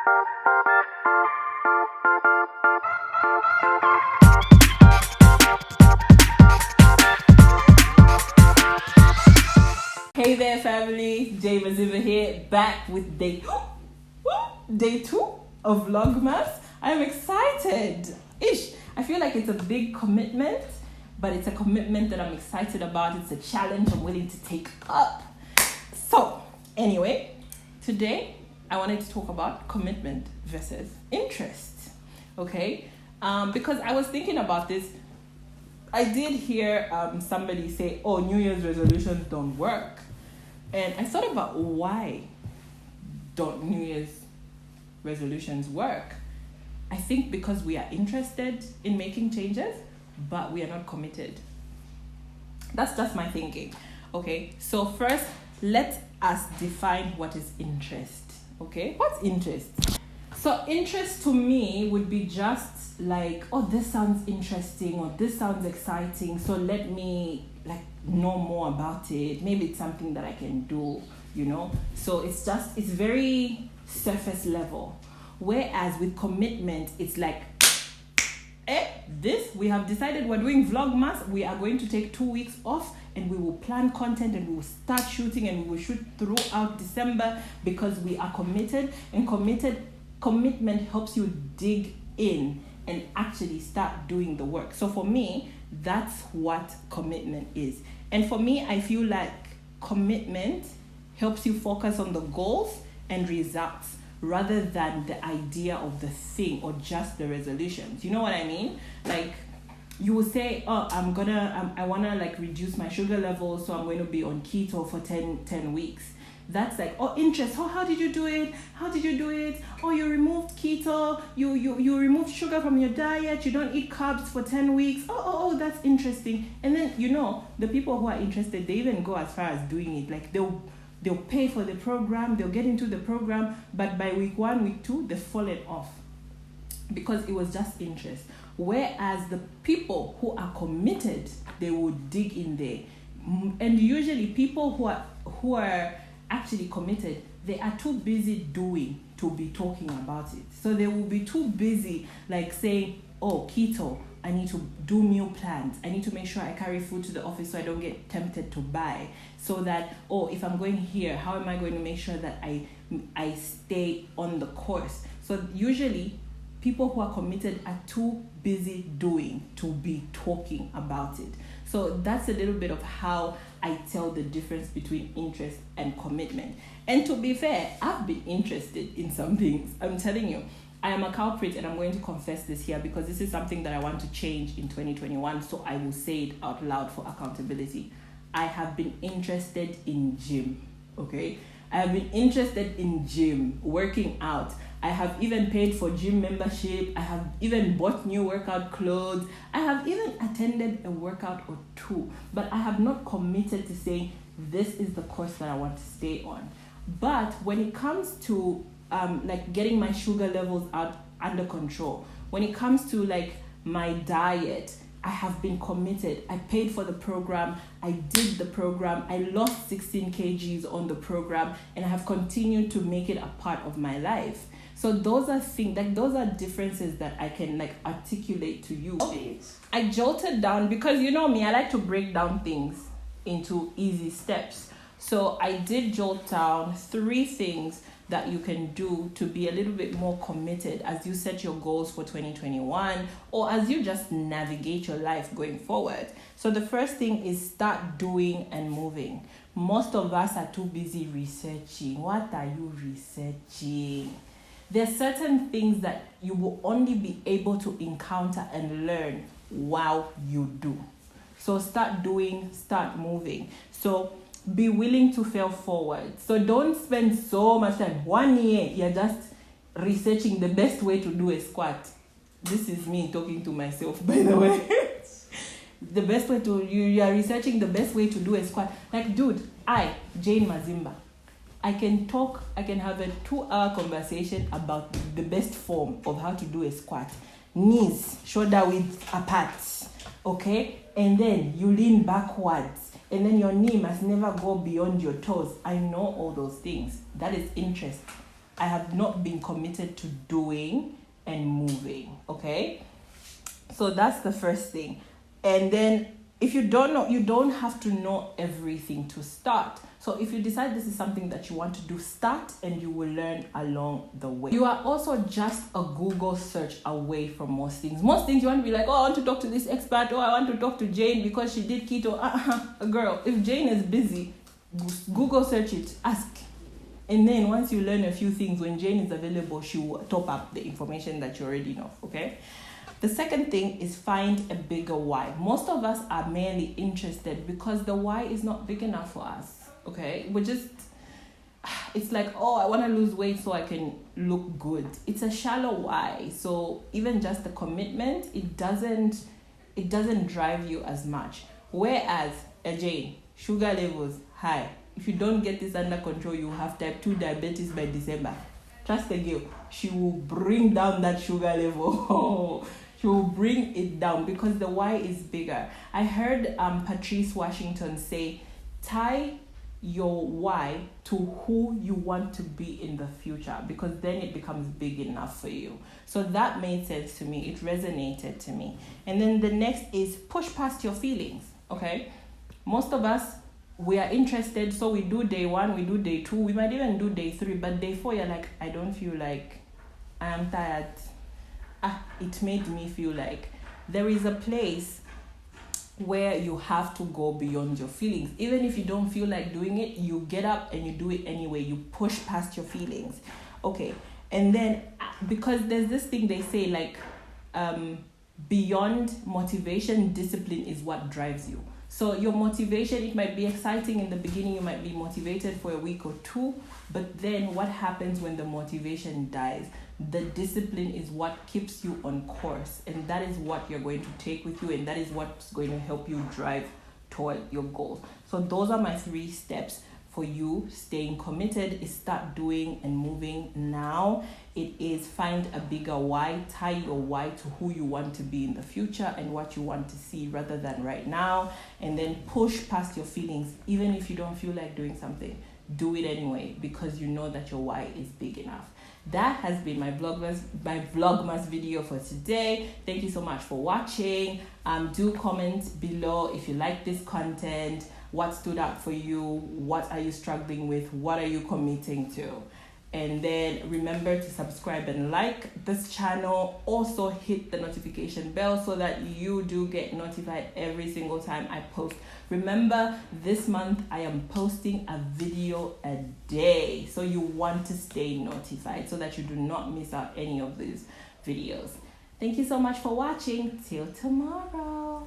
Hey there family, Jayne Mazimba here, back with day 2 of VLOGMAS. I'm excited. I feel like it's a big commitment, but it's a commitment that I'm excited about. It's a challenge I'm willing to take up. So anyway, today I wanted to talk about commitment versus interest. Okay, because I was thinking about this. I did hear somebody say, oh, New Year's resolutions don't work. And I thought about why don't New Year's resolutions work? I think because we are interested in making changes, but we are not committed. That's just my thinking. Okay, so first, let us define what is interest. Okay, what's interest? So interest to me would be just like, oh, this sounds interesting or this sounds exciting, so let me know more about it. Maybe it's something that I can do, so it's very surface level. Whereas with commitment, it's like, we have decided we're doing VLOGMAS. We are going to take 2 weeks off and we will plan content and we will start shooting and we will shoot throughout December because we are committed. And commitment helps you dig in and actually start doing the work. So for me, that's what commitment is. And for me, I feel like commitment helps you focus on the goals and results rather than the idea of the thing or just the resolutions. You know what I mean? Like you will say, oh, I want to reduce my sugar levels, so I'm going to be on keto for 10 weeks. That's like, oh, interest. Oh, how did you do it? How did you do it? Oh, you removed keto. You removed sugar from your diet. You don't eat carbs for 10 weeks. Oh, that's interesting. And then, the people who are interested, they even go as far as doing it. Like they'll pay for the program. They'll get into the program. But by week 1, week 2, they've fallen off because it was just interest. Whereas the people who are committed, they will dig in there. And usually people who are actually committed, they are too busy doing to be talking about it. So they will be too busy saying, oh, keto, I need to do meal plans. I need to make sure I carry food to the office so I don't get tempted to buy. So that, oh, if I'm going here, how am I going to make sure that I stay on the course? So usually people who are committed are too busy doing to be talking about it. So that's a little bit of how I tell the difference between interest and commitment. And to be fair, I've been interested in some things. I'm telling you, I am a culprit and I'm going to confess this here because this is something that I want to change in 2021. So I will say it out loud for accountability. I have been interested in gym, okay? I have been interested in gym, working out. I have even paid for gym membership. I have even bought new workout clothes. I have even attended a workout or 2, but I have not committed to saying this is the course that I want to stay on. But when it comes to getting my sugar levels under control, when it comes to my diet, I have been committed. I paid for the program. I did the program. I lost 16 kgs on the program and I have continued to make it a part of my life. So those are things, those are differences that I can articulate to you. I jotted down because you know me, I like to break down things into easy steps. So I did jot down 3 things that you can do to be a little bit more committed as you set your goals for 2021 or as you just navigate your life going forward. So the first thing is start doing and moving. Most of us are too busy researching. What are you researching? There are certain things that you will only be able to encounter and learn while you do. So start doing, start moving. So be willing to fail forward. So don't spend so much time. 1 year, you're just researching the best way to do a squat. This is me talking to myself, by the way. The best way you are researching the best way to do a squat. Dude, Jayne Mazimba, I can have a 2-hour conversation about the best form of how to do a squat. Knees, shoulder width apart, okay? And then you lean backwards. And then your knee must never go beyond your toes. I know all those things. That is interest. I have not been committed to doing and moving. Okay, so that's the first thing. And then if you don't know, you don't have to know everything to start. So if you decide this is something that you want to do, start, and you will learn along the way. You are also just a Google search away from most things. Most things you want to be like, oh, I want to talk to this expert, or I want to talk to Jayne because she did keto. Girl, if Jayne is busy, Google search it, ask. And then once you learn a few things, when Jayne is available, she will top up the information that you already know, okay? The second thing is find a bigger why. Most of us are merely interested because the why is not big enough for us, okay? It's like, oh, I want to lose weight so I can look good. It's a shallow why. So even just the commitment, it doesn't drive you as much. Whereas, Jayne, sugar levels high. If you don't get this under control, you have type 2 diabetes by December. Trust the girl, she will bring down that sugar level. She will bring it down because the why is bigger. I heard Patrice Washington say, tie your why to who you want to be in the future, because then it becomes big enough for you. So that made sense to me. It resonated to me. And then the next is push past your feelings, okay? Most of us, we are interested, so we do day 1, we do day 2, we might even do day 3, but day 4, you're like, I don't feel like, I am tired. It made me feel like. There is a place where you have to go beyond your feelings. Even if you don't feel like doing it, you get up and you do it anyway. You push past your feelings. Okay, and then, because there's this thing they say, like, beyond motivation, discipline is what drives you. So your motivation, it might be exciting in the beginning, you might be motivated for a week or 2, but then what happens when the motivation dies? The discipline is what keeps you on course, and that is what you're going to take with you, and that is what's going to help you drive toward your goals. So those are my 3 steps for you staying committed. Is start doing and moving now. It is find a bigger why, tie your why to who you want to be in the future and what you want to see rather than right now, and then push past your feelings. Even if you don't feel like doing something, do it anyway, because you know that your why is big enough. That has been my vlogmas video for today. Thank you so much for watching. Do comment below if you like this content. What stood out for you? What are you struggling with? What are you committing to? And then remember to subscribe and like this channel. Also hit the notification bell so that you do get notified every single time I post. Remember, this month I am posting a video a day, so you want to stay notified so that you do not miss out any of these videos. Thank you so much for watching. Till tomorrow.